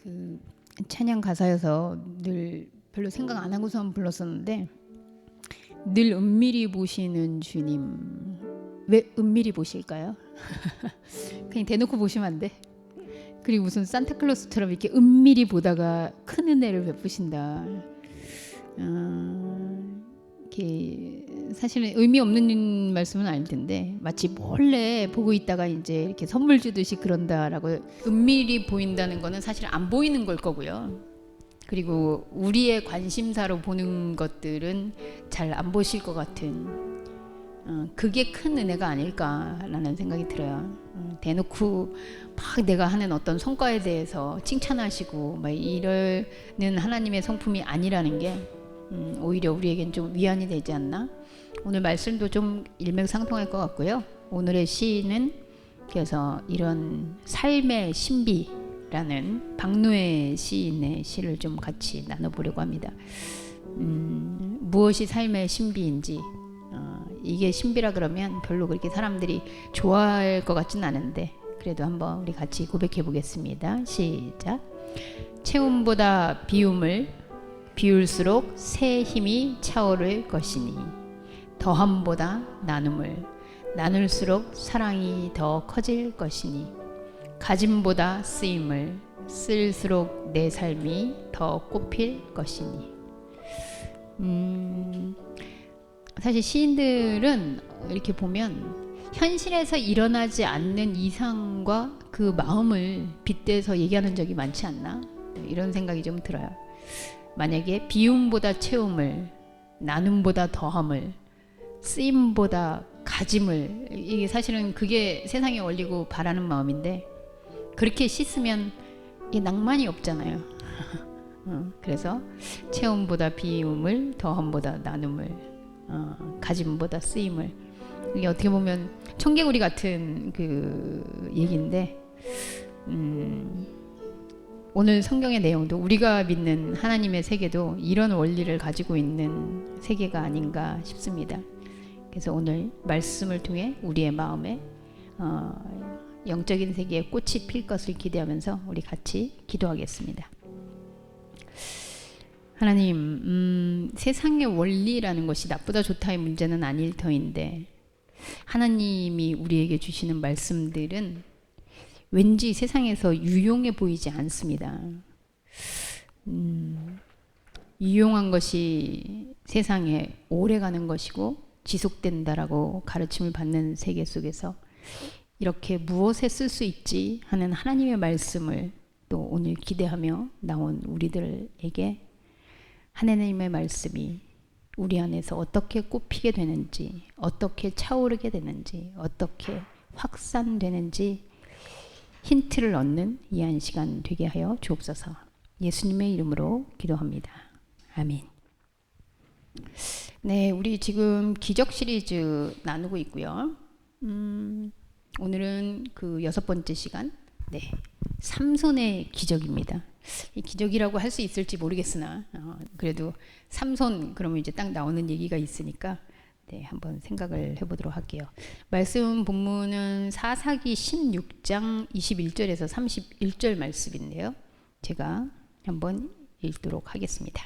그 찬양 가사여서 늘 별로 생각 안 하고서 불렀었는데, 늘 은밀히 보시는 주님. 왜 은밀히 보실까요? 그냥 대놓고 보시면 안 돼. 그리고 무슨 산타클로스처럼 이렇게 은밀히 보다가 큰 은혜를 베푸신다. 이렇게 사실은 의미 없는 말씀은 아닐 텐데, 마치 몰래 보고 있다가 이제 이렇게 선물 주듯이 그런다라고. 은밀히 보인다는 거는 사실 안 보이는 걸 거고요. 그리고 우리의 관심사로 보는 것들은 잘 안 보실 것 같은, 그게 큰 은혜가 아닐까라는 생각이 들어요. 대놓고 막 내가 하는 어떤 성과에 대해서 칭찬하시고 막 이러는 하나님의 성품이 아니라는 게 오히려 우리에겐 좀 위안이 되지 않나. 오늘 말씀도 좀 일맥상통할 것 같고요. 오늘의 시는 그래서 이런 삶의 신비라는 박노해 시인의 시를 좀 같이 나눠보려고 합니다. 무엇이 삶의 신비인지, 이게 신비라 그러면 별로 그렇게 사람들이 좋아할 것 같지는 않은데, 그래도 한번 우리 같이 고백해 보겠습니다. 시작. 채움보다 비움을 비울수록 새 힘이 차오를 것이니, 더함보다 나눔을 나눌수록 사랑이 더 커질 것이니, 가짐보다 쓰임을 쓸수록 내 삶이 더 꽃필 것이니. 사실 시인들은 이렇게 보면 현실에서 일어나지 않는 이상과 그 마음을 빗대서 얘기하는 적이 많지 않나, 이런 생각이 좀 들어요. 만약에 비움보다 채움을, 나눔보다 더함을, 쓰임보다 가짐을, 이게 사실은 그게 세상의 원리고 바라는 마음인데, 그렇게 씻으면 이 낭만이 없잖아요. 그래서 채움보다 비움을, 더함보다 나눔을, 가짐보다 쓰임을. 이게 어떻게 보면 청개구리 같은 그 얘기인데, 오늘 성경의 내용도 우리가 믿는 하나님의 세계도 이런 원리를 가지고 있는 세계가 아닌가 싶습니다. 그래서 오늘 말씀을 통해 우리의 마음에 영적인 세계에 꽃이 필 것을 기대하면서 우리 같이 기도하겠습니다. 하나님, 세상의 원리라는 것이 나쁘다 좋다의 문제는 아닐 터인데, 하나님이 우리에게 주시는 말씀들은 왠지 세상에서 유용해 보이지 않습니다. 유용한 것이 세상에 오래가는 것이고 지속된다라고 가르침을 받는 세계 속에서 이렇게 무엇에 쓸 수 있지 하는 하나님의 말씀을 또 오늘 기대하며 나온 우리들에게 하나님의 말씀이 우리 안에서 어떻게 꽃피게 되는지, 어떻게 차오르게 되는지, 어떻게 확산되는지 힌트를 얻는 이 한 시간 되게 하여 주옵소서. 예수님의 이름으로 기도합니다. 아멘. 네, 우리 지금 기적 시리즈 나누고 있고요. 오늘은 그 6번째 시간, 네, 삼손의 기적입니다. 이 기적이라고 할 수 있을지 모르겠으나 그래도 삼손 그러면 이제 딱 나오는 얘기가 있으니까, 네, 한번 생각을 해보도록 할게요. 말씀 본문은 사사기 16장 21절에서 31절 말씀인데요. 제가 한번 읽도록 하겠습니다.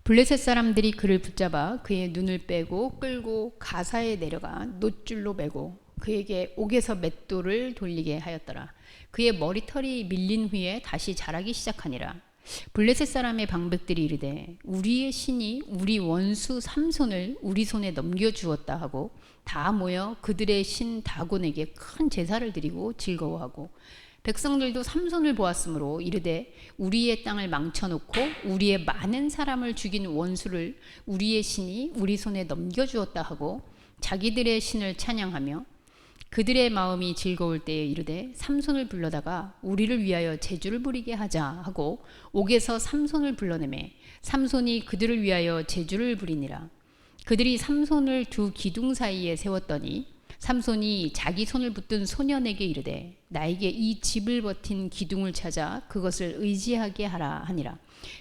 블레셋 사람들이 그를 붙잡아 그의 눈을 빼고 끌고 가사에 내려가 놋줄로 매고 그에게 옥에서 맷돌을 돌리게 하였더라. 그의 머리털이 밀린 후에 다시 자라기 시작하니라. 블레셋 사람의 방백들이 이르되 우리의 신이 우리 원수 삼손을 우리 손에 넘겨주었다 하고 다 모여 그들의 신 다곤에게 큰 제사를 드리고 즐거워하고, 백성들도 삼손을 보았으므로 이르되 우리의 땅을 망쳐놓고 우리의 많은 사람을 죽인 원수를 우리의 신이 우리 손에 넘겨주었다 하고 자기들의 신을 찬양하며, 그들의 마음이 즐거울 때에 이르되 삼손을 불러다가 우리를 위하여 제주를 부리게 하자 하고 옥에서 삼손을 불러내매 삼손이 그들을 위하여 제주를 부리니라. 그들이 삼손을 두 기둥 사이에 세웠더니 삼손이 자기 손을 붙든 소년에게 이르되 나에게 이 집을 버틴 기둥을 찾아 그것을 의지하게 하라 하니라.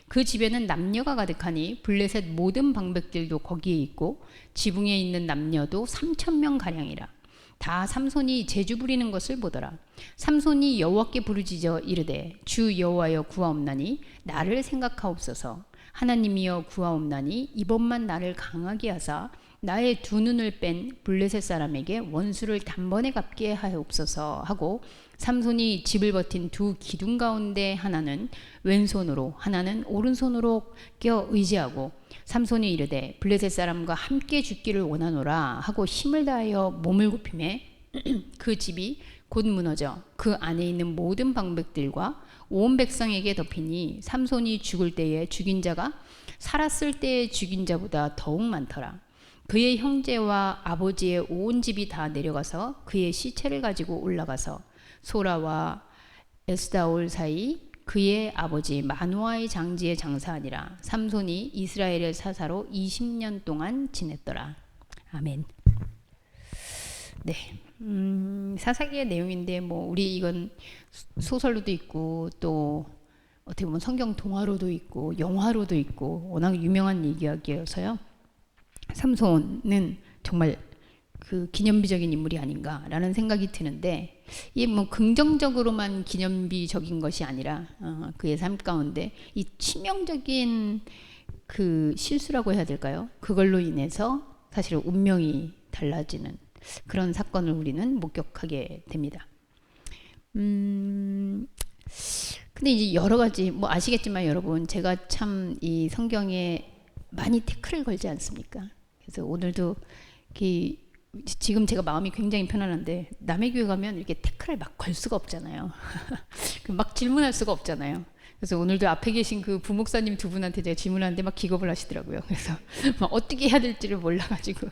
그 집에는 남녀가 가득하니 블레셋 모든 방백들도 거기에 있고 지붕에 있는 남녀도 3,000명 가량이라. 다 삼손이 재주 부리는 것을 보더라. 삼손이 여호와께 부르짖어 이르되 주 여호와여 구하옵나니 나를 생각하옵소서. 하나님이여 구하옵나니 이번만 나를 강하게 하사 나의 두 눈을 뺀 블레셋 사람에게 원수를 단번에 갚게 하옵소서 하고, 삼손이 집을 버틴 두 기둥 가운데 하나는 왼손으로 하나는 오른손으로 껴 의지하고, 삼손이 이르되 블레셋 사람과 함께 죽기를 원하노라 하고 힘을 다하여 몸을 굽히매 그 집이 곧 무너져 그 안에 있는 모든 방백들과 온 백성에게 덮이니, 삼손이 죽을 때에 죽인 자가 살았을 때에 죽인 자보다 더욱 많더라. 그의 형제와 아버지의 온 집이 다 내려가서 그의 시체를 가지고 올라가서 소라와 에스다올 사이 그의 아버지 마누아의 장지에 장사하니라. 삼손이 이스라엘의 사사로 20년 동안 지냈더라. 아멘. 네, 사사기의 내용인데 뭐 우리 이건 소설로도 있고 또 어떻게 보면 성경 동화로도 있고 영화로도 있고 워낙 유명한 이야기여서요. 삼손은 정말 그 기념비적인 인물이 아닌가라는 생각이 드는데, 이게 뭐 긍정적으로만 기념비적인 것이 아니라 그의 삶 가운데 이 치명적인 그 실수라고 해야 될까요? 그걸로 인해서 사실 운명이 달라지는 그런 사건을 우리는 목격하게 됩니다. 근데 이제 여러 가지 뭐 아시겠지만 여러분, 제가 참 이 성경에 많이 태클을 걸지 않습니까? 그래서 오늘도 지금 제가 마음이 굉장히 편안한데 남의 교회 가면 이렇게 태클을 막 걸 수가 없잖아요. 막 질문할 수가 없잖아요. 그래서 오늘도 앞에 계신 그 부목사님 두 분한테 제가 질문하는데 막 기겁을 하시더라고요. 그래서 막 어떻게 해야 될지를 몰라가지고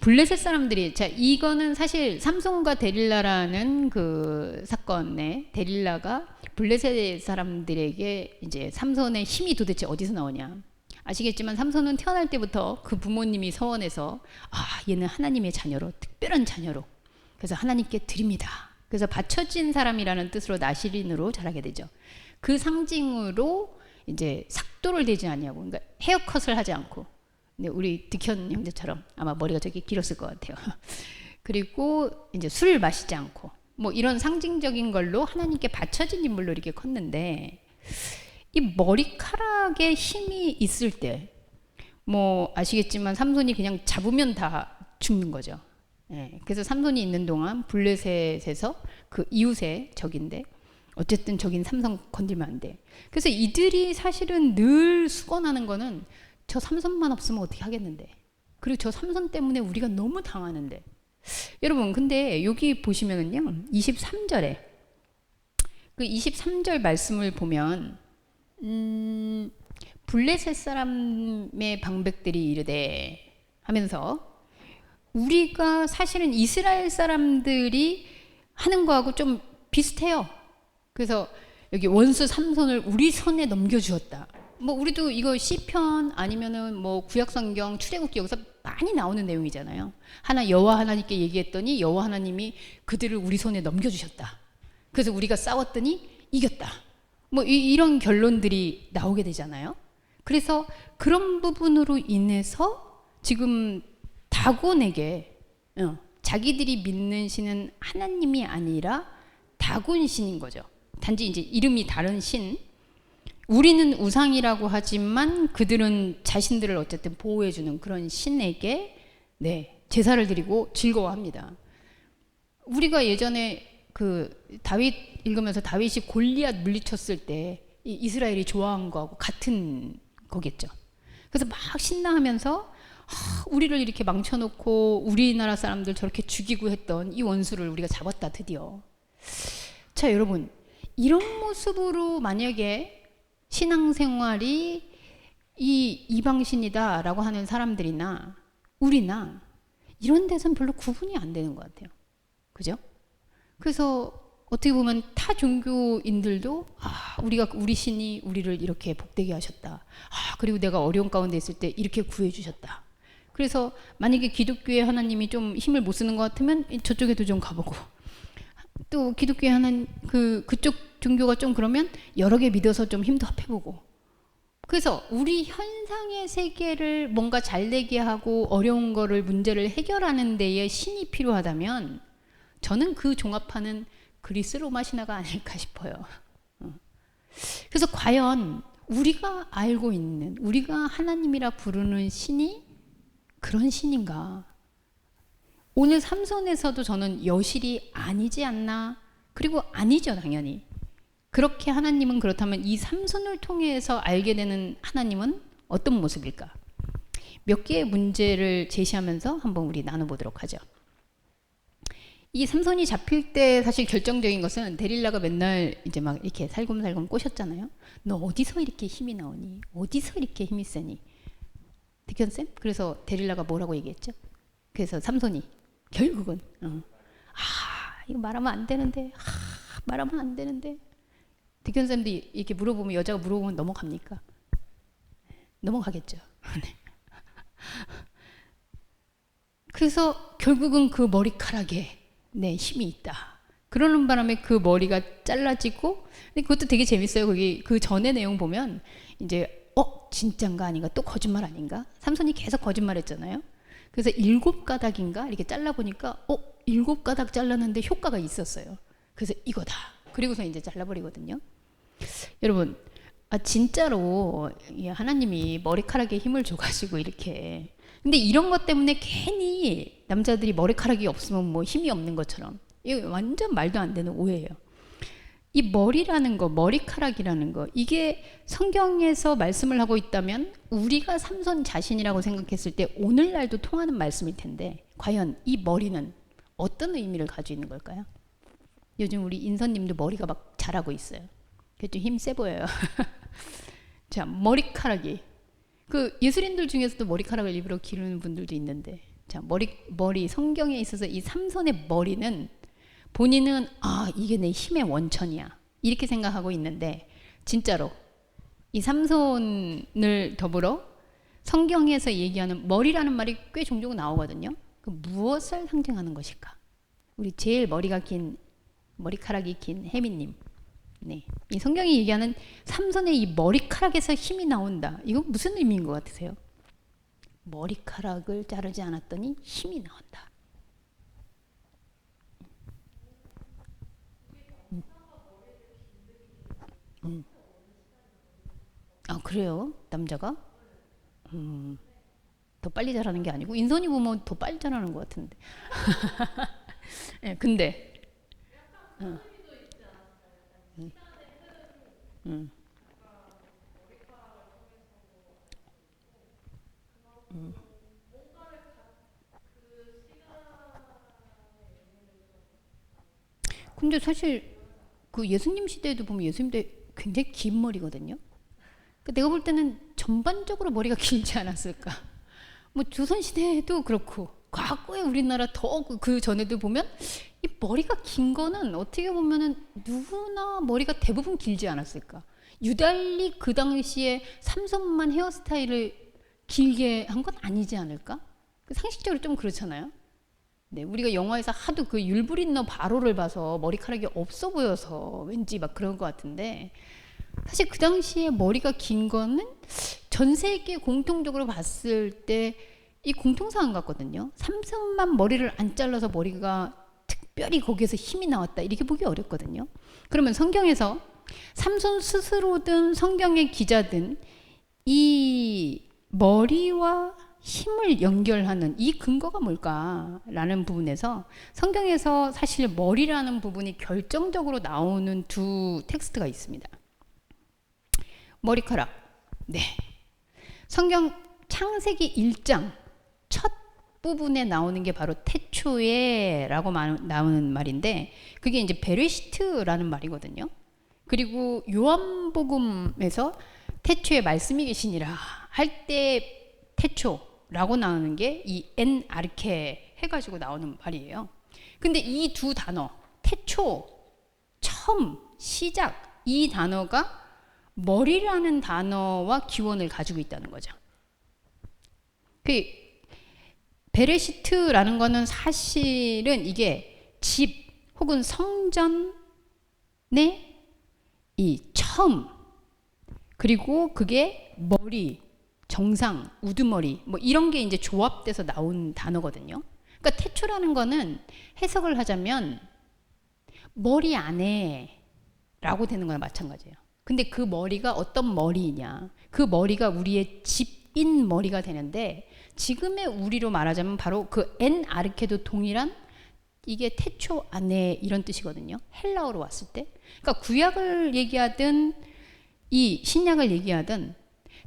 블레셋 사람들이, 자, 이거는 사실 삼손과 데릴라라는 그 사건에 데릴라가 블레셋 사람들에게 이제 삼손의 힘이 도대체 어디서 나오냐. 아시겠지만 삼손은 태어날 때부터 그 부모님이 서원해서 얘는 하나님의 자녀로, 특별한 자녀로, 그래서 하나님께 드립니다. 그래서 바쳐진 사람이라는 뜻으로 나시린으로 자라게 되죠. 그 상징으로 이제 삭도를 대지 않냐고, 그러니까 헤어컷을 하지 않고, 근데 우리 득현 형제처럼 아마 머리가 저기 길었을 것 같아요. 그리고 이제 술을 마시지 않고, 뭐 이런 상징적인 걸로 하나님께 바쳐진 인물로 이렇게 컸는데, 이 머리카락에 힘이 있을 때, 뭐 아시겠지만 삼손이 그냥 잡으면 다 죽는 거죠. 예, 그래서 삼손이 있는 동안 블레셋에서 그 이웃의 적인데 어쨌든 적인 삼손 건들면 안 돼. 그래서 이들이 사실은 늘 수건하는 거는 저 삼손만 없으면 어떻게 하겠는데, 그리고 저 삼손 때문에 우리가 너무 당하는데. 여러분 근데 여기 보시면은요 23절에 그 23절 말씀을 보면 블레셋 사람의 방백들이 이르되 하면서, 우리가 사실은 이스라엘 사람들이 하는 거하고 좀 비슷해요. 그래서 여기 원수 삼손을 우리 손에 넘겨주었다. 뭐 우리도 이거 시편 아니면은 뭐 구약성경 출애굽기 여기서 많이 나오는 내용이잖아요. 여호와 하나님께 얘기했더니 여호와 하나님이 그들을 우리 손에 넘겨주셨다. 그래서 우리가 싸웠더니 이겼다. 뭐 이런 결론들이 나오게 되잖아요. 그래서 그런 부분으로 인해서 지금 다곤에게 자기들이 믿는 신은 하나님이 아니라 다곤 신인 거죠. 단지 이제 이름이 다른 신. 우리는 우상이라고 하지만 그들은 자신들을 어쨌든 보호해주는 그런 신에게 제사를 드리고 즐거워합니다. 우리가 예전에 그 다윗 읽으면서 다윗이 골리앗 물리쳤을 때 이스라엘이 좋아한 거하고 같은 거겠죠. 그래서 막 신나하면서 우리를 이렇게 망쳐놓고 우리나라 사람들 저렇게 죽이고 했던 이 원수를 우리가 잡았다 드디어. 자 여러분, 이런 모습으로 만약에 신앙생활이 이 이방신이다 라고 하는 사람들이나 우리나 이런 데선 별로 구분이 안 되는 것 같아요. 그죠? 그래서 어떻게 보면 타 종교인들도 우리 신이 우리를 이렇게 복되게 하셨다. 그리고 내가 어려운 가운데 있을 때 이렇게 구해주셨다. 그래서 만약에 기독교의 하나님이 좀 힘을 못 쓰는 것 같으면 저쪽에도 좀 가보고, 또 기독교의 그쪽 종교가 좀 그러면 여러 개 믿어서 좀 힘도 합해보고, 그래서 우리 현상의 세계를 뭔가 잘 되게 하고 어려운 거를 문제를 해결하는 데에 신이 필요하다면 저는 그 종합하는 그리스 로마 신화가 아닐까 싶어요. 그래서 과연 우리가 알고 있는, 우리가 하나님이라 부르는 신이 그런 신인가? 오늘 삼손에서도 저는 여실이 아니지 않나? 그리고 아니죠, 당연히. 그렇게 하나님은 그렇다면 이 삼손을 통해서 알게 되는 하나님은 어떤 모습일까? 몇 개의 문제를 제시하면서 한번 우리 나눠보도록 하죠. 이 삼손이 잡힐 때 사실 결정적인 것은 데릴라가 맨날 이제 막 이렇게 살금살금 꼬셨잖아요. 너 어디서 이렇게 힘이 나오니? 어디서 이렇게 힘이 세니? 득현쌤? 그래서 데릴라가 뭐라고 얘기했죠? 그래서 삼손이 결국은 이거 말하면 안 되는데 말하면 안 되는데 득현쌤도 이렇게 물어보면 여자가 물어보면 넘어갑니까? 넘어가겠죠. 그래서 결국은 그 머리카락에 네, 힘이 있다. 그러는 바람에 그 머리가 잘라지고, 근데 그것도 되게 재밌어요. 거기 그 전의 내용 보면 이제 진짠가 아닌가, 또 거짓말 아닌가? 삼손이 계속 거짓말했잖아요. 그래서 7가닥인가 이렇게 잘라보니까 7가닥 잘랐는데 효과가 있었어요. 그래서 이거다. 그리고서 이제 잘라버리거든요. 여러분, 진짜로 하나님이 머리카락에 힘을 줘가지고 이렇게. 근데 이런 것 때문에 괜히 남자들이 머리카락이 없으면 뭐 힘이 없는 것처럼. 이거 완전 말도 안 되는 오해예요. 이 머리라는 거, 머리카락이라는 거, 이게 성경에서 말씀을 하고 있다면 우리가 삼손 자신이라고 생각했을 때 오늘날도 통하는 말씀일 텐데 과연 이 머리는 어떤 의미를 가지고 있는 걸까요? 요즘 우리 인선님도 머리가 막 자라고 있어요. 그게 좀 힘 세 보여요. 자, 머리카락이. 그 예술인들 중에서도 머리카락을 일부러 기르는 분들도 있는데, 자, 머리 성경에 있어서 이 삼손의 머리는 본인은 이게 내 힘의 원천이야 이렇게 생각하고 있는데 진짜로 이 삼손을 더불어 성경에서 얘기하는 머리라는 말이 꽤 종종 나오거든요. 그 무엇을 상징하는 것일까? 우리 제일 머리카락이 긴 혜미님, 네, 이 성경이 얘기하는 삼손의 이 머리카락에서 힘이 나온다. 이건 무슨 의미인 것 같으세요? 머리카락을 자르지 않았더니 힘이 나온다. 그래요? 남자가? 더 빨리 자라는 게 아니고 인선이 보면 더 빨리 자라는 것 같은데. 네, 근데 근데 사실 그 예수님 시대에도 보면 예수님 때 굉장히 긴 머리거든요. 내가 볼 때는 전반적으로 머리가 길지 않았을까. 뭐 조선시대에도 그렇고 과거에 우리나라 더 그 전에도 보면 이 머리가 긴 거는 어떻게 보면은 누구나 머리가 대부분 길지 않았을까. 유달리 그 당시에 삼손만 헤어스타일을 길게 한 건 아니지 않을까. 상식적으로 좀 그렇잖아요. 네, 우리가 영화에서 하도 그 율브린너 바로를 봐서 머리카락이 없어 보여서 왠지 막 그런 것 같은데, 사실 그 당시에 머리가 긴 거는 전 세계 공통적으로 봤을 때 이 공통사항 같거든요. 삼손만 머리를 안 잘라서 머리가 특별히 거기에서 힘이 나왔다 이렇게 보기 어렵거든요. 그러면 성경에서 삼손 스스로든 성경의 기자든 이 머리와 힘을 연결하는 이 근거가 뭘까라는 부분에서 성경에서 사실 머리라는 부분이 결정적으로 나오는 두 텍스트가 있습니다. 머리카락. 네. 성경 창세기 1장 첫 부분에 나오는 게 바로 태초에라고 나오는 말인데, 그게 이제 베레시트라는 말이거든요. 그리고 요한복음에서 태초에 말씀이 계시니라 할 때 태초라고 나오는 게 이 엔 아르케 해가지고 나오는 말이에요. 근데 이 두 단어, 태초, 처음, 시작, 이 단어가 머리라는 단어와 기원을 가지고 있다는 거죠. 그 베레시트라는 거는 사실은 이게 집 혹은 성전의 이 처음, 그리고 그게 머리, 정상, 우두머리 뭐 이런 게 이제 조합돼서 나온 단어거든요. 그러니까 태초라는 거는 해석을 하자면 머리 안에 라고 되는 거나 마찬가지예요. 근데 그 머리가 어떤 머리이냐, 그 머리가 우리의 집인 머리가 되는데, 지금의 우리로 말하자면 바로 그 엔 아르케도 동일한 이게 태초 안에 이런 뜻이거든요. 헬라어로 왔을 때. 그러니까 구약을 얘기하든 이 신약을 얘기하든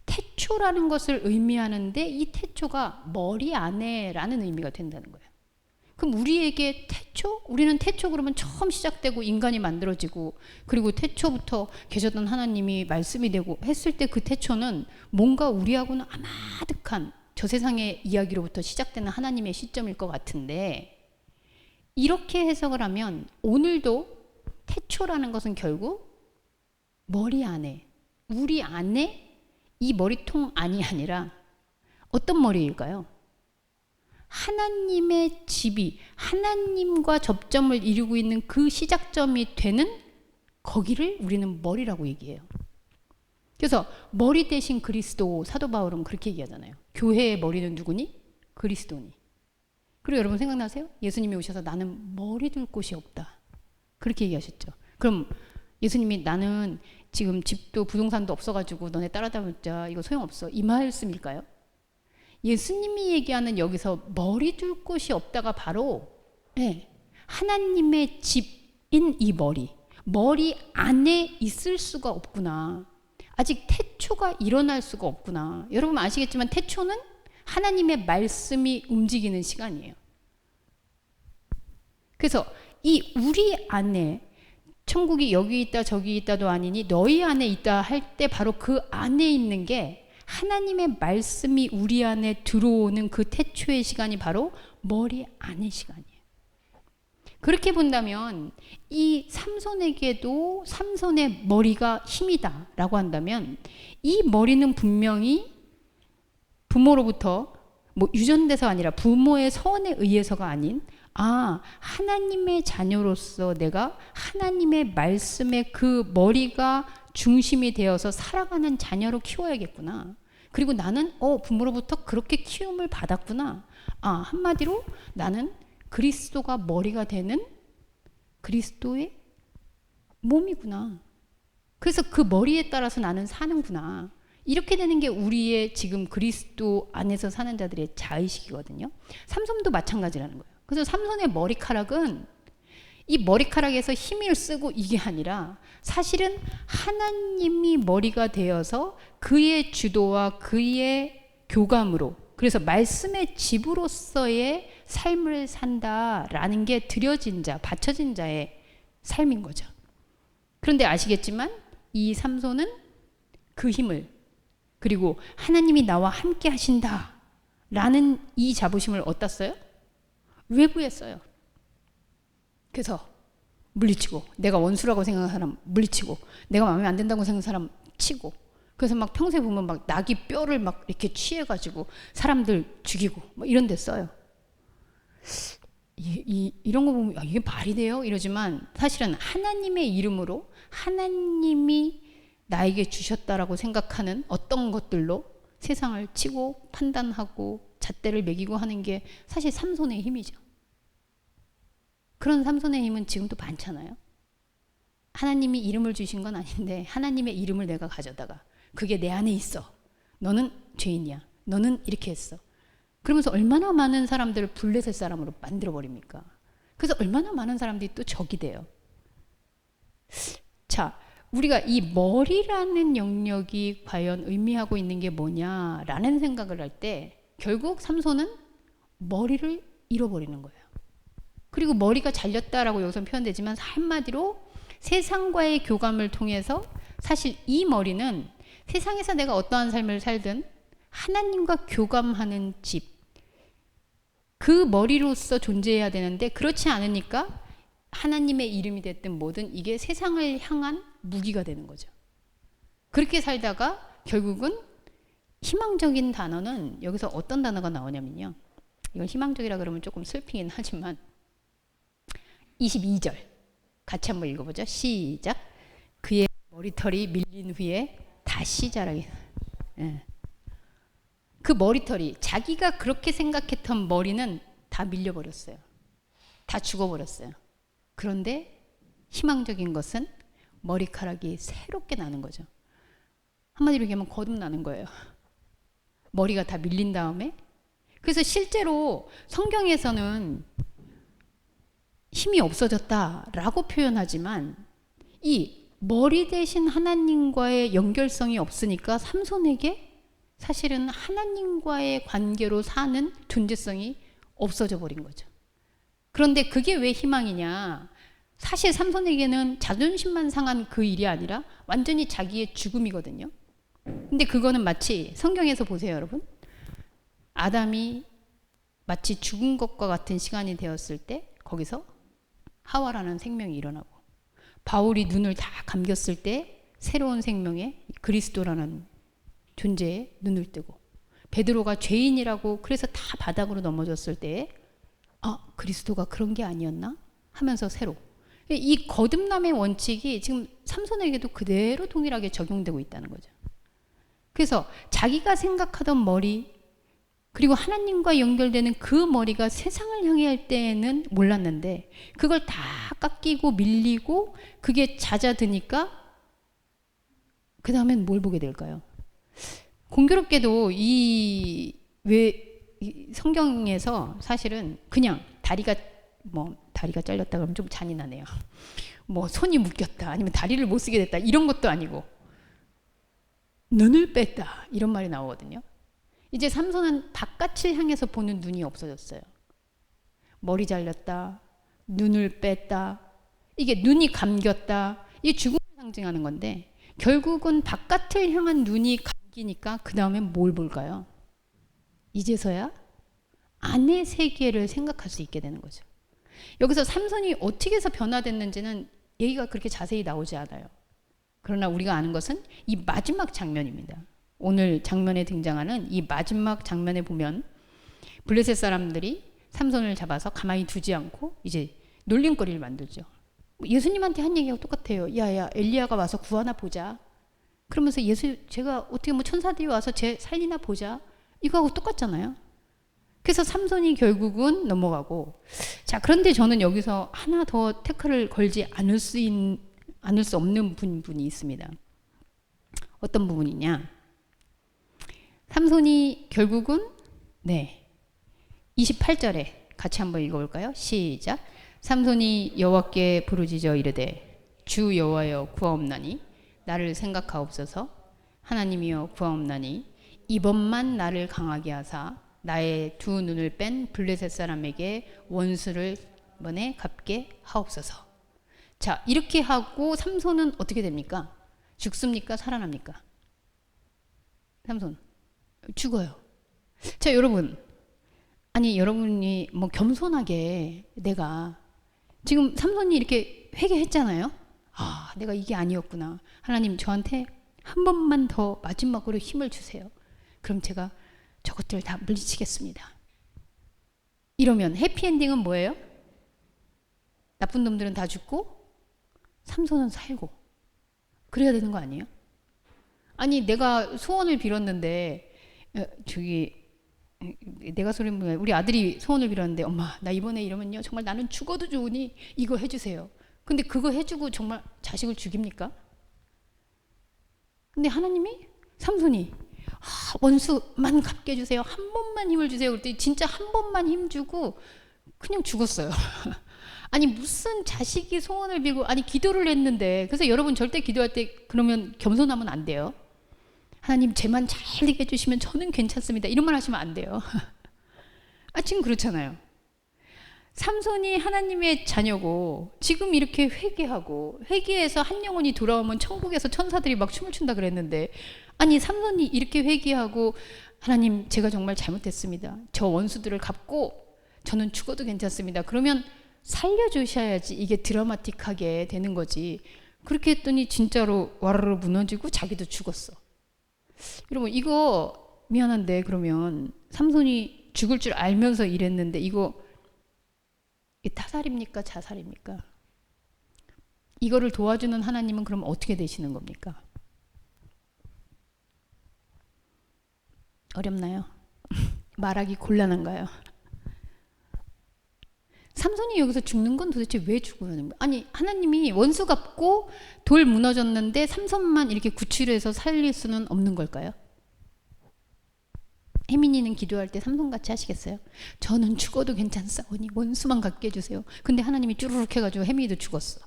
태초라는 것을 의미하는데 이 태초가 머리 안에라는 의미가 된다는 거예요. 그럼 우리에게 태초? 우리는 태초 그러면 처음 시작되고 인간이 만들어지고 그리고 태초부터 계셨던 하나님이 말씀이 되고 했을 때 그 태초는 뭔가 우리하고는 아마득한 저 세상의 이야기로부터 시작되는 하나님의 시점일 것 같은데, 이렇게 해석을 하면 오늘도 태초라는 것은 결국 머리 안에, 우리 안에 이 머리통 안이 아니라 어떤 머리일까요? 하나님의 집이 하나님과 접점을 이루고 있는 그 시작점이 되는 거기를 우리는 머리라고 얘기해요. 그래서 머리 대신 그리스도, 사도 바울은 그렇게 얘기하잖아요. 교회의 머리는 누구니? 그리스도니. 그리고 여러분 생각나세요? 예수님이 오셔서 나는 머리 둘 곳이 없다. 그렇게 얘기하셨죠. 그럼 예수님이 나는 지금 집도 부동산도 없어가지고 너네 따라다녔자 이거 소용없어, 이 말씀일까요? 예수님이 얘기하는 여기서 머리 둘 곳이 없다가 바로 하나님의 집인 이 머리 안에 있을 수가 없구나. 아직 태초가 일어날 수가 없구나. 여러분 아시겠지만 태초는 하나님의 말씀이 움직이는 시간이에요. 그래서 이 우리 안에 천국이 여기 있다 저기 있다도 아니니 너희 안에 있다 할 때 바로 그 안에 있는 게 하나님의 말씀이 우리 안에 들어오는 그 태초의 시간이 바로 머리 안의 시간이에요. 그렇게 본다면 이 삼손에게도 삼손의 머리가 힘이다 라고 한다면 이 머리는 분명히 부모로부터 뭐 유전돼서 아니라 부모의 서원에 의해서가 아닌 하나님의 자녀로서 내가 하나님의 말씀의 그 머리가 중심이 되어서 살아가는 자녀로 키워야겠구나. 그리고 나는 부모로부터 그렇게 키움을 받았구나. 한마디로 나는 그리스도가 머리가 되는 그리스도의 몸이구나. 그래서 그 머리에 따라서 나는 사는구나. 이렇게 되는 게 우리의 지금 그리스도 안에서 사는 자들의 자의식이거든요. 삼손도 마찬가지라는 거예요. 그래서 삼손의 머리카락은 이 머리카락에서 힘을 쓰고 이게 아니라 사실은 하나님이 머리가 되어서 그의 주도와 그의 교감으로, 그래서 말씀의 집으로서의 삶을 산다라는 게 드려진 자, 바쳐진 자의 삶인 거죠. 그런데 아시겠지만 이 삼손은 그 힘을, 그리고 하나님이 나와 함께 하신다라는 이 자부심을 어디다 외부에 써요. 그래서 물리치고, 내가 원수라고 생각하는 사람 물리치고, 내가 마음에 안 든다고 생각하는 사람 치고, 그래서 막 평소에 보면 막 낙이 뼈를 막 이렇게 취해가지고 사람들 죽이고 뭐 이런 데 써요. 이런 거 보면 이게 말이 돼요? 이러지만 사실은 하나님의 이름으로 하나님이 나에게 주셨다라고 생각하는 어떤 것들로 세상을 치고 판단하고 잣대를 매기고 하는 게 사실 삼손의 힘이죠. 그런 삼손의 힘은 지금도 많잖아요. 하나님이 이름을 주신 건 아닌데 하나님의 이름을 내가 가져다가 그게 내 안에 있어. 너는 죄인이야. 너는 이렇게 했어. 그러면서 얼마나 많은 사람들을 블레셋 사람으로 만들어버립니까? 그래서 얼마나 많은 사람들이 또 적이 돼요. 자, 우리가 이 머리라는 영역이 과연 의미하고 있는 게 뭐냐라는 생각을 할 때 결국 삼손은 머리를 잃어버리는 거예요. 그리고 머리가 잘렸다라고 여기서 표현되지만 한마디로 세상과의 교감을 통해서 사실 이 머리는 세상에서 내가 어떠한 삶을 살든 하나님과 교감하는 집, 그 머리로서 존재해야 되는데 그렇지 않으니까 하나님의 이름이 됐든 뭐든 이게 세상을 향한 무기가 되는 거죠. 그렇게 살다가 결국은 희망적인 단어는 여기서 어떤 단어가 나오냐면요. 이건 희망적이라 그러면 조금 슬프긴 하지만 22절 같이 한번 읽어보죠. 시작. 그의 머리털이 밀린 후에 다시 자라게. 예. 그 머리털이 자기가 그렇게 생각했던 머리는 다 밀려버렸어요. 다 죽어버렸어요. 그런데 희망적인 것은 머리카락이 새롭게 나는 거죠. 한마디로 얘기하면 거듭나는 거예요. 머리가 다 밀린 다음에. 그래서 실제로 성경에서는 힘이 없어졌다라고 표현하지만 이 머리 대신 하나님과의 연결성이 없으니까 삼손에게 사실은 하나님과의 관계로 사는 존재성이 없어져 버린 거죠. 그런데 그게 왜 희망이냐? 사실 삼손에게는 자존심만 상한 그 일이 아니라 완전히 자기의 죽음이거든요. 근데 그거는 마치 성경에서 보세요, 여러분. 아담이 마치 죽은 것과 같은 시간이 되었을 때 거기서 하와라는 생명이 일어나고, 바울이 눈을 다 감겼을 때 새로운 생명의 그리스도라는 존재에 눈을 뜨고, 베드로가 죄인이라고 그래서 다 바닥으로 넘어졌을 때 그리스도가 그런 게 아니었나 하면서 새로. 이 거듭남의 원칙이 지금 삼손에게도 그대로 동일하게 적용되고 있다는 거죠. 그래서 자기가 생각하던 머리, 그리고 하나님과 연결되는 그 머리가 세상을 향해 할 때에는 몰랐는데 그걸 다 깎이고 밀리고 그게 잦아드니까 그 다음엔 뭘 보게 될까요? 공교롭게도 이 성경에서 사실은 그냥 다리가 잘렸다 그러면 좀 잔인하네요. 손이 묶였다, 아니면 다리를 못 쓰게 됐다, 이런 것도 아니고 눈을 뺐다, 이런 말이 나오거든요. 이제 삼손은 바깥을 향해서 보는 눈이 없어졌어요. 머리 잘렸다, 눈을 뺐다, 이게 눈이 감겼다, 이게 죽음을 상징하는 건데 결국은 바깥을 향한 눈이 감기니까 그 다음엔 뭘 볼까요? 이제서야 안의 세계를 생각할 수 있게 되는 거죠. 여기서 삼손이 어떻게 해서 변화됐는지는 얘기가 그렇게 자세히 나오지 않아요. 그러나 우리가 아는 것은 이 마지막 장면입니다. 오늘 장면에 등장하는 이 마지막 장면에 보면 블레셋 사람들이 삼손을 잡아서 가만히 두지 않고 이제 놀림거리를 만들죠. 예수님한테 한 얘기하고 똑같아요. 야야, 엘리야가 와서 구하나 보자. 그러면서 제가 어떻게 천사들이 와서 제 살리나 보자. 이거하고 똑같잖아요. 그래서 삼손이 결국은 넘어가고, 자, 그런데 저는 여기서 하나 더 태클을 걸지 않을 수 없는 부분이 있습니다. 어떤 부분이냐? 삼손이 결국은 28절에 같이 한번 읽어볼까요? 시작. 삼손이 여호와께 부르짖어 이르되 주 여호와여 구하옵나니 나를 생각하옵소서. 하나님이여 구하옵나니 이번만 나를 강하게 하사 나의 두 눈을 뺀 블레셋 사람에게 원수를 이번에 갚게 하옵소서. 자, 이렇게 하고 삼손은 어떻게 됩니까? 죽습니까? 살아납니까? 삼손 죽어요. 자, 여러분, 아니 여러분이 겸손하게 내가 지금 삼손이 이렇게 회개했잖아요. 내가 이게 아니었구나. 하나님 저한테 한 번만 더 마지막으로 힘을 주세요. 그럼 제가 저것들 다 물리치겠습니다. 이러면 해피엔딩은 뭐예요? 나쁜 놈들은 다 죽고 삼손은 살고, 그래야 되는 거 아니에요? 아니 내가 소원을 빌었는데 내가 우리 아들이 소원을 빌었는데 엄마 나 이번에 이러면요 정말 나는 죽어도 좋으니 이거 해주세요. 근데 그거 해주고 정말 자식을 죽입니까? 근데 하나님이 삼손이 원수만 갚게 해주세요. 한 번만 힘을 주세요. 그랬더니 진짜 한 번만 힘 주고 그냥 죽었어요. 아니 무슨 자식이 소원을 빌고 기도를 했는데. 그래서 여러분 절대 기도할 때 그러면 겸손하면 안 돼요. 하나님 쟤만 잘 되게 해주시면 저는 괜찮습니다, 이런 말 하시면 안 돼요. 지금 그렇잖아요. 삼손이 하나님의 자녀고 지금 이렇게 회개해서 한 영혼이 돌아오면 천국에서 천사들이 막 춤을 춘다 그랬는데, 아니 삼손이 이렇게 회개하고 하나님 제가 정말 잘못했습니다, 저 원수들을 갚고 저는 죽어도 괜찮습니다, 그러면 살려주셔야지 이게 드라마틱하게 되는 거지. 그렇게 했더니 진짜로 와르르 무너지고 자기도 죽었어. 여러분 이거 미안한데 그러면 삼손이 죽을 줄 알면서 이랬는데 이거 타살입니까? 자살입니까? 이거를 도와주는 하나님은 그럼 어떻게 되시는 겁니까? 어렵나요? 말하기 곤란한가요? 삼손이 여기서 죽는 건 도대체 왜 죽는 거야? 아니, 하나님이 원수 갚고 돌 무너졌는데 삼손만 이렇게 구출해서 살릴 수는 없는 걸까요? 혜민이는 기도할 때 삼손같이 하시겠어요? 저는 죽어도 괜찮사오니 원수만 갖게 해주세요. 근데 하나님이 쭈루룩 해가지고 혜민이도 죽었어.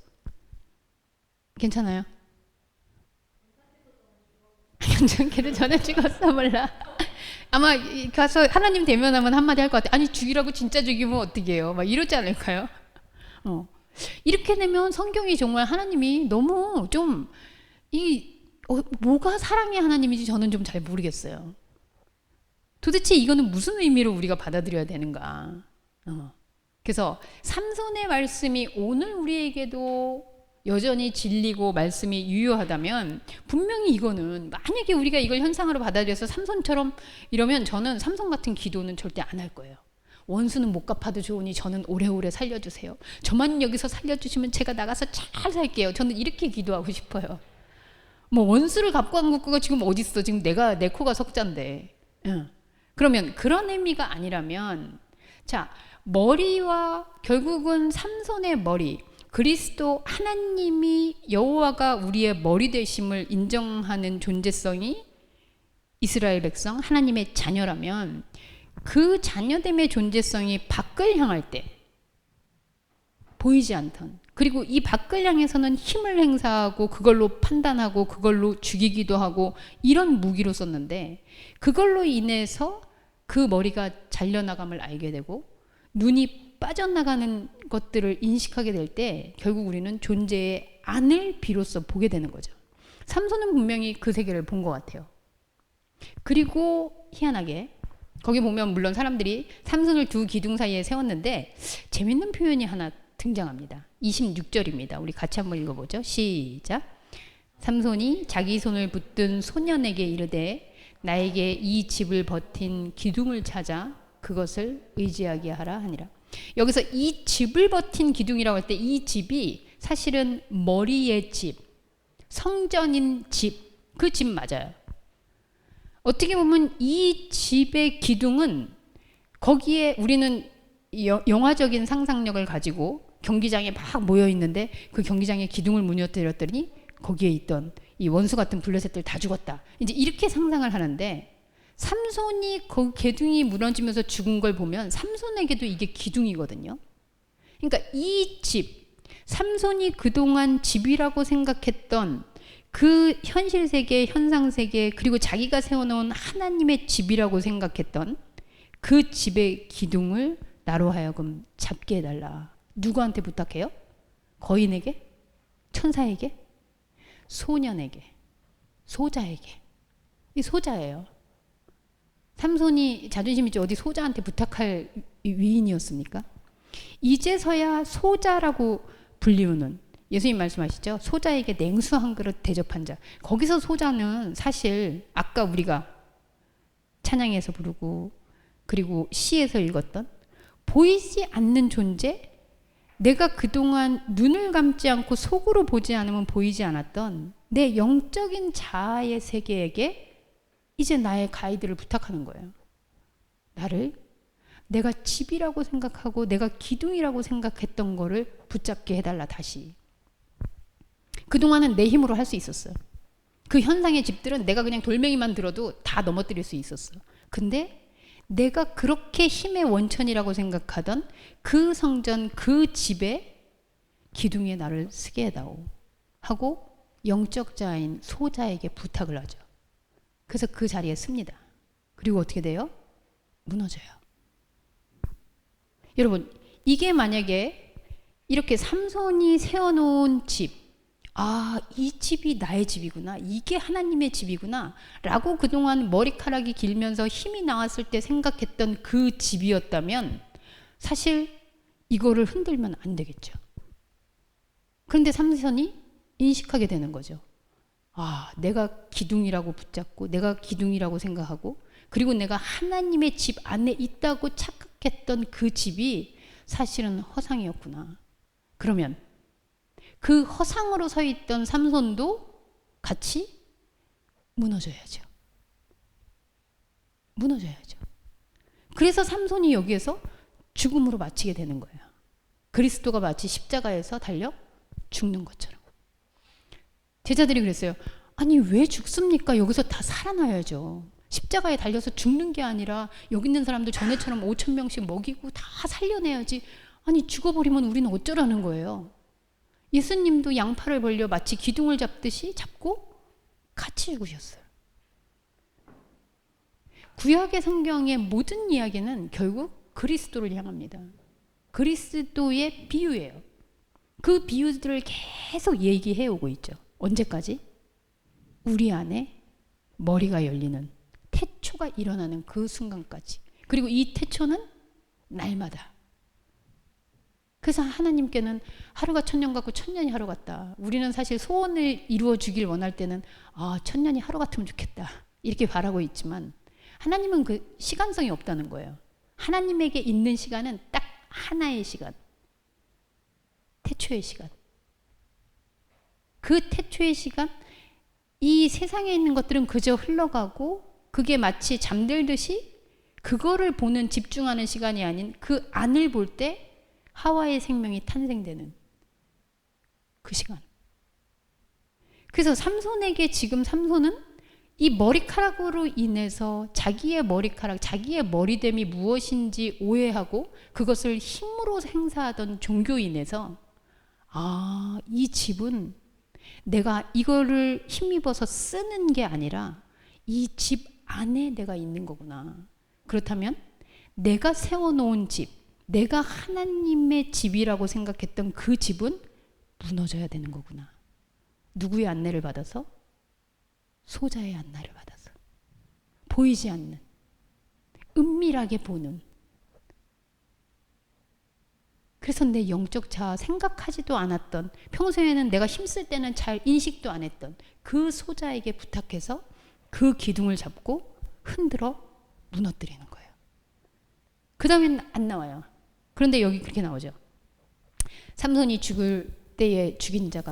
괜찮아요? 괜찮기를 전에 죽었어 몰라. 아마 가서 하나님 대면하면 한마디 할 것 같아. 아니 죽이라고 진짜 죽이면 어떻게 해요? 막 이러지 않을까요? 이렇게 되면 성경이 정말 하나님이 너무 좀 뭐가 사랑의 하나님인지 저는 좀 잘 모르겠어요. 도대체 이거는 무슨 의미로 우리가 받아들여야 되는가? 그래서 삼손의 말씀이 오늘 우리에게도 여전히 진리고 말씀이 유효하다면 분명히 이거는 만약에 우리가 이걸 현상으로 받아들여서 삼손처럼 이러면 저는 삼손 같은 기도는 절대 안 할 거예요. 원수는 못 갚아도 좋으니 저는 오래오래 살려주세요. 저만 여기서 살려주시면 제가 나가서 잘 살게요. 저는 이렇게 기도하고 싶어요. 뭐 원수를 갚고 한 것가 지금 어디 있어? 지금 내 코가 석잔데. 그러면 그런 의미가 아니라면 자 머리와 결국은 삼손의 머리 그리스도 하나님이 여호와가 우리의 머리 되심을 인정하는 존재성이 이스라엘 백성 하나님의 자녀라면 그 자녀됨의 존재성이 밖을 향할 때 보이지 않던 그리고 이 밖을 향해서는 힘을 행사하고 그걸로 판단하고 그걸로 죽이기도 하고 이런 무기로 썼는데 그걸로 인해서 그 머리가 잘려나감을 알게 되고 눈이 빠져나가는 것들을 인식하게 될 때 결국 우리는 존재의 안을 비로소 보게 되는 거죠. 삼손은 분명히 그 세계를 본 것 같아요. 그리고 희한하게 거기 보면 물론 사람들이 삼손을 두 기둥 사이에 세웠는데 재밌는 표현이 하나 등장합니다. 26절입니다. 우리 같이 한번 읽어보죠. 시작. 삼손이 자기 손을 붙든 소년에게 이르되 나에게 이 집을 버틴 기둥을 찾아 그것을 의지하게 하라 하니라. 여기서 이 집을 버틴 기둥이라고 할 때 이 집이 사실은 머리의 집, 성전인 집, 그 집 맞아요. 어떻게 보면 이 집의 기둥은 거기에 우리는 영화적인 상상력을 가지고 경기장에 막 모여 있는데 그 경기장에 기둥을 무너뜨렸더니 거기에 있던 이 원수 같은 블레셋들 다 죽었다. 이제 이렇게 상상을 하는데 삼손이 그 기둥이 무너지면서 죽은 걸 보면 삼손에게도 이게 기둥이거든요. 그러니까 이 집, 삼손이 그동안 집이라고 생각했던 그 현실 세계, 현상 세계, 그리고 자기가 세워놓은 하나님의 집이라고 생각했던 그 집의 기둥을 나로 하여금 잡게 해달라. 누구한테 부탁해요? 거인에게? 천사에게? 소년에게? 소자에게? 이 소자예요. 삼손이 자존심 있지 어디 소자한테 부탁할 위인이었습니까? 이제서야 소자라고 불리우는 예수님 말씀하시죠. 소자에게 냉수 한 그릇 대접한 자. 거기서 소자는 사실 아까 우리가 찬양에서 부르고 그리고 시에서 읽었던 보이지 않는 존재, 내가 그동안 눈을 감지 않고 속으로 보지 않으면 보이지 않았던 내 영적인 자아의 세계에게 이제 나의 가이드를 부탁하는 거예요. 나를 내가 집이라고 생각하고 내가 기둥이라고 생각했던 거를 붙잡게 해달라 다시. 그동안은 내 힘으로 할 수 있었어요. 그 현상의 집들은 내가 그냥 돌멩이만 들어도 다 넘어뜨릴 수 있었어. 근데 내가 그렇게 힘의 원천이라고 생각하던 그 성전 그 집에 기둥에 나를 쓰게 해다오 하고 영적 자인 소자에게 부탁을 하죠. 그래서 그 자리에 씁니다. 그리고 어떻게 돼요? 무너져요. 여러분 이게 만약에 이렇게 삼손이 세워놓은 집, 아, 이 집이 나의 집이구나, 이게 하나님의 집이구나 라고 그동안 머리카락이 길면서 힘이 나왔을 때 생각했던 그 집이었다면 사실 이거를 흔들면 안 되겠죠. 그런데 삼손이 인식하게 되는 거죠. 아, 내가 기둥이라고 붙잡고 내가 기둥이라고 생각하고 그리고 내가 하나님의 집 안에 있다고 착각했던 그 집이 사실은 허상이었구나. 그러면 그 허상으로 서 있던 삼손도 같이 무너져야죠. 무너져야죠. 그래서 삼손이 여기에서 죽음으로 마치게 되는 거예요. 그리스도가 마치 십자가에서 달려 죽는 것처럼. 제자들이 그랬어요. 아니 왜 죽습니까? 여기서 다 살아나야죠. 십자가에 달려서 죽는 게 아니라 여기 있는 사람들 전에처럼 5,000명씩 먹이고 다 살려내야지. 아니 죽어버리면 우리는 어쩌라는 거예요. 예수님도 양팔을 벌려 마치 기둥을 잡듯이 잡고 같이 죽으셨어요. 구약의 성경의 모든 이야기는 결국 그리스도를 향합니다. 그리스도의 비유예요. 그 비유들을 계속 얘기해 오고 있죠. 언제까지? 우리 안에 머리가 열리는 태초가 일어나는 그 순간까지. 그리고 이 태초는 날마다. 그래서 하나님께는 하루가 천년 같고 천년이 하루 같다. 우리는 사실 소원을 이루어 주길 원할 때는 천년이 하루 같으면 좋겠다. 이렇게 바라고 있지만 하나님은 그 시간성이 없다는 거예요. 하나님에게 있는 시간은 딱 하나의 시간. 태초의 시간. 그 태초의 시간, 이 세상에 있는 것들은 그저 흘러가고 그게 마치 잠들듯이 그거를 보는 집중하는 시간이 아닌 그 안을 볼 때 하와의 생명이 탄생되는 그 시간. 그래서 삼손에게 지금 삼손은 이 머리카락으로 인해서 자기의 머리카락, 자기의 머리됨이 무엇인지 오해하고 그것을 힘으로 행사하던 종교인에서 이 집은 내가 이거를 힘입어서 쓰는 게 아니라 이 집 안에 내가 있는 거구나. 그렇다면 내가 세워놓은 집, 내가 하나님의 집이라고 생각했던 그 집은 무너져야 되는 거구나. 누구의 안내를 받아서? 소자의 안내를 받아서. 보이지 않는, 은밀하게 보는. 그래서 내 영적 자아 생각하지도 않았던, 평소에는 내가 힘쓸 때는 잘 인식도 안 했던 그 소자에게 부탁해서 그 기둥을 잡고 흔들어 무너뜨리는 거예요. 그 다음엔 안 나와요. 그런데 여기 그렇게 나오죠. 삼손이 죽을 때에 죽인 자가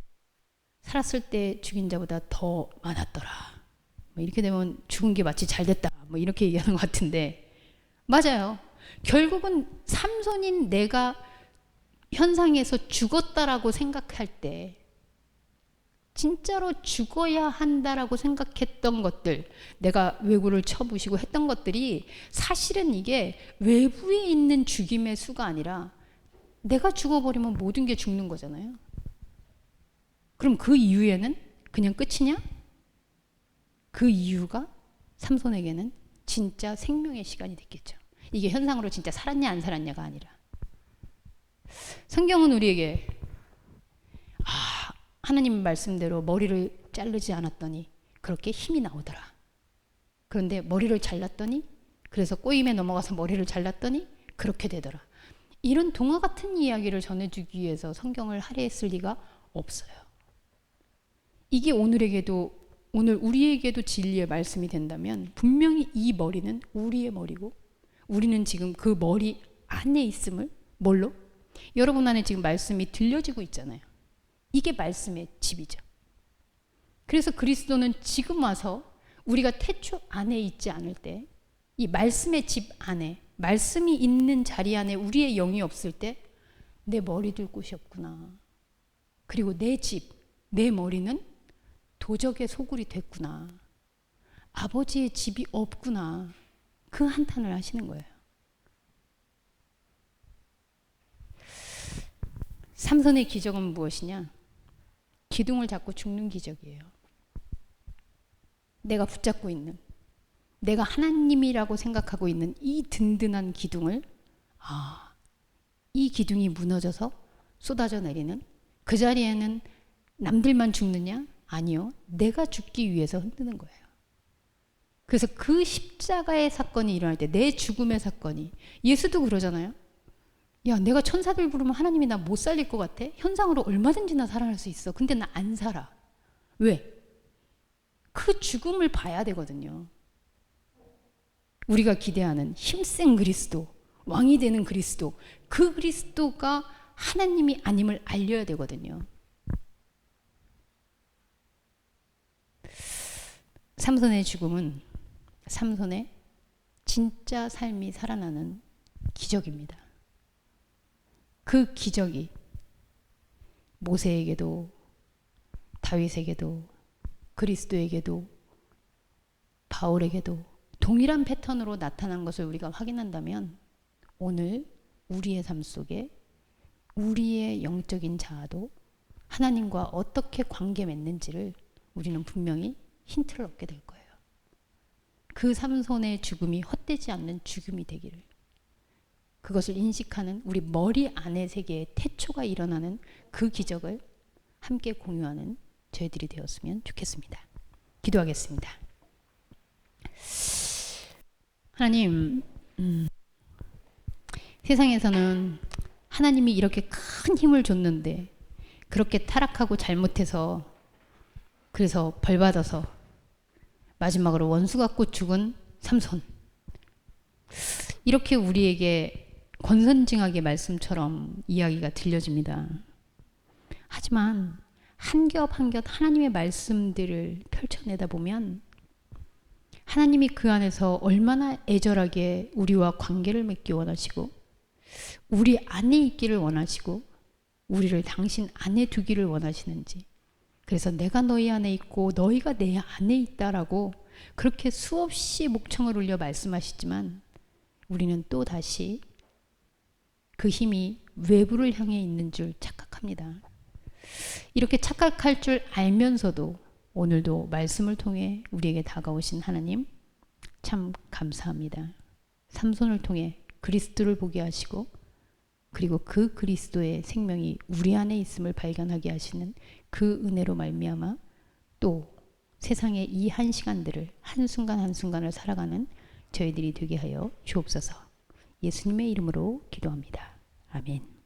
살았을 때 죽인 자보다 더 많았더라. 뭐 이렇게 되면 죽은 게 마치 잘 됐다. 뭐 이렇게 얘기하는 것 같은데 맞아요. 결국은 삼손인 내가 현상에서 죽었다라고 생각할 때 진짜로 죽어야 한다라고 생각했던 것들, 내가 외구를 쳐부시고 했던 것들이 사실은 이게 외부에 있는 죽임의 수가 아니라 내가 죽어버리면 모든 게 죽는 거잖아요. 그럼 그 이후에는 그냥 끝이냐? 그 이유가 삼손에게는 진짜 생명의 시간이 됐겠죠. 이게 현상으로 진짜 살았냐 안 살았냐가 아니라. 성경은 우리에게 하나님 말씀대로 머리를 자르지 않았더니 그렇게 힘이 나오더라. 그런데 머리를 잘랐더니 그래서 꼬임에 넘어가서 머리를 잘랐더니 그렇게 되더라. 이런 동화 같은 이야기를 전해주기 위해서 성경을 할애했을 리가 없어요. 이게 오늘 우리에게도 진리의 말씀이 된다면 분명히 이 머리는 우리의 머리고 우리는 지금 그 머리 안에 있음을 뭘로? 여러분 안에 지금 말씀이 들려지고 있잖아요. 이게 말씀의 집이죠. 그래서 그리스도는 지금 와서 우리가 태초 안에 있지 않을 때 이 말씀의 집 안에 말씀이 있는 자리 안에 우리의 영이 없을 때 내 머리 둘 곳이 없구나. 그리고 내 집, 내 머리는 도적의 소굴이 됐구나. 아버지의 집이 없구나. 그 한탄을 하시는 거예요. 삼손의 기적은 무엇이냐? 기둥을 잡고 죽는 기적이에요. 내가 붙잡고 있는, 내가 하나님이라고 생각하고 있는 이 든든한 기둥을 이 기둥이 무너져서 쏟아져 내리는 그 자리에는 남들만 죽느냐? 아니요. 내가 죽기 위해서 흔드는 거예요. 그래서 그 십자가의 사건이 일어날 때 내 죽음의 사건이 예수도 그러잖아요. 야, 내가 천사들 부르면 하나님이 나 못 살릴 것 같아? 현상으로 얼마든지 나 살아날 수 있어. 근데 나 안 살아. 왜? 그 죽음을 봐야 되거든요. 우리가 기대하는 힘센 그리스도, 왕이 되는 그리스도, 그 그리스도가 하나님이 아님을 알려야 되거든요. 삼손의 죽음은 삼손의 진짜 삶이 살아나는 기적입니다. 그 기적이 모세에게도 다윗에게도 그리스도에게도 바울에게도 동일한 패턴으로 나타난 것을 우리가 확인한다면 오늘 우리의 삶 속에 우리의 영적인 자아도 하나님과 어떻게 관계 맺는지를 우리는 분명히 힌트를 얻게 될 거예요. 그 삼손의 죽음이 헛되지 않는 죽음이 되기를, 그것을 인식하는 우리 머리 안의 세계에 태초가 일어나는 그 기적을 함께 공유하는 저희들이 되었으면 좋겠습니다. 기도하겠습니다. 하나님, 세상에서는 하나님이 이렇게 큰 힘을 줬는데 그렇게 타락하고 잘못해서 그래서 벌받아서 마지막으로 원수 같고 죽은 삼손, 이렇게 우리에게 권선징악의 말씀처럼 이야기가 들려집니다. 하지만 한 겹 한 겹 하나님의 말씀들을 펼쳐내다 보면 하나님이 그 안에서 얼마나 애절하게 우리와 관계를 맺기 원하시고 우리 안에 있기를 원하시고 우리를 당신 안에 두기를 원하시는지, 그래서 내가 너희 안에 있고 너희가 내 안에 있다라고 그렇게 수없이 목청을 울려 말씀하시지만 우리는 또 다시 그 힘이 외부를 향해 있는 줄 착각합니다. 이렇게 착각할 줄 알면서도 오늘도 말씀을 통해 우리에게 다가오신 하나님 참 감사합니다. 삼손을 통해 그리스도를 보게 하시고 그리고 그 그리스도의 생명이 우리 안에 있음을 발견하게 하시는 그 은혜로 말미암아 또 세상의 이 한 시간들을 한순간 한순간을 살아가는 저희들이 되게 하여 주옵소서. 예수님의 이름으로 기도합니다. 아멘.